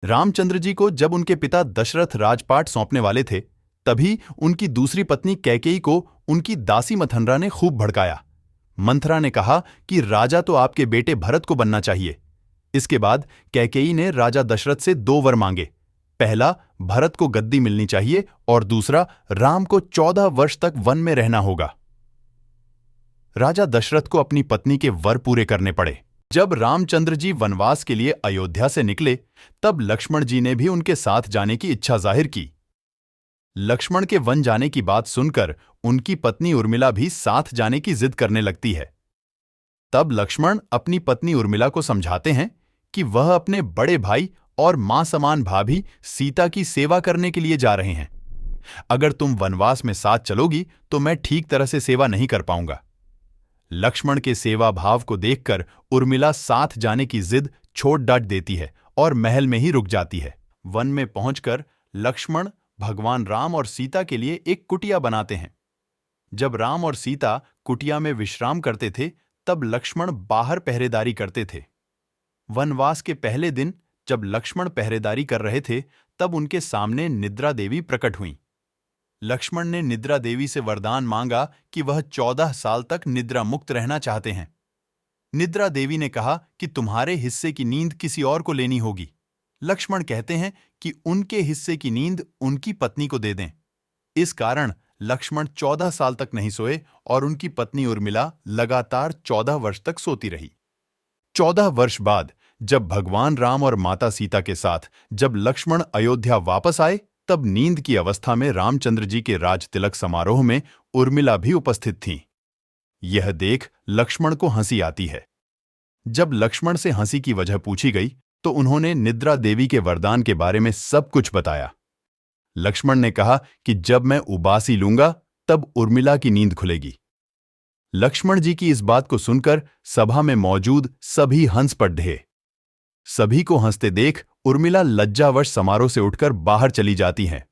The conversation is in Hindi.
रामचंद्र जी को जब उनके पिता दशरथ राजपाट सौंपने वाले थे, तभी उनकी दूसरी पत्नी कैकेयी को उनकी दासी मंथरा ने खूब भड़काया। मंथरा ने कहा कि राजा तो आपके बेटे भरत को बनना चाहिए। इसके बाद कैकेयी ने राजा दशरथ से 2 वर मांगे। पहला, भरत को गद्दी मिलनी चाहिए और दूसरा, राम को 14 वर्ष तक वन में रहना होगा। राजा दशरथ को अपनी पत्नी के वर पूरे करने पड़े। जब रामचंद्र जी वनवास के लिए अयोध्या से निकले, तब लक्ष्मण जी ने भी उनके साथ जाने की इच्छा जाहिर की। लक्ष्मण के वन जाने की बात सुनकर उनकी पत्नी उर्मिला भी साथ जाने की जिद करने लगती है। तब लक्ष्मण अपनी पत्नी उर्मिला को समझाते हैं कि वह अपने बड़े भाई और मां समान भाभी सीता की सेवा करने के लिए जा रहे हैं। अगर तुम वनवास में साथ चलोगी तो मैं ठीक तरह से सेवा नहीं कर पाऊंगा। लक्ष्मण के सेवा भाव को देखकर उर्मिला साथ जाने की जिद छोड़ डांट देती है और महल में ही रुक जाती है। वन में पहुंचकर लक्ष्मण भगवान राम और सीता के लिए एक कुटिया बनाते हैं। जब राम और सीता कुटिया में विश्राम करते थे, तब लक्ष्मण बाहर पहरेदारी करते थे। वनवास के पहले दिन जब लक्ष्मण पहरेदारी कर रहे थे, तब उनके सामने निद्रा देवी प्रकट हुईं। लक्ष्मण ने निद्रा देवी से वरदान मांगा कि वह 14 साल तक निद्रा मुक्त रहना चाहते हैं। निद्रा देवी ने कहा कि तुम्हारे हिस्से की नींद किसी और को लेनी होगी। लक्ष्मण कहते हैं कि उनके हिस्से की नींद उनकी पत्नी को दे दें। इस कारण लक्ष्मण 14 साल तक नहीं सोए और उनकी पत्नी उर्मिला लगातार 14 वर्ष तक सोती रही। 14 वर्ष बाद जब भगवान राम और माता सीता के साथ जब लक्ष्मण अयोध्या वापस आए, तब नींद की अवस्था में रामचंद्र जी के राज तिलक समारोह में उर्मिला भी उपस्थित थीं। यह देख लक्ष्मण को हंसी आती है। जब लक्ष्मण से हंसी की वजह पूछी गई, तो उन्होंने निद्रा देवी के वरदान के बारे में सब कुछ बताया। लक्ष्मण ने कहा कि जब मैं उबासी लूंगा, तब उर्मिला की नींद खुलेगी। लक्ष्मण जी की इस बात को सुनकर सभा में मौजूद सभी हंस पड़े। सभी को हंसते देख उर्मिला लज्जावश समारोह से उठकर बाहर चली जाती हैं।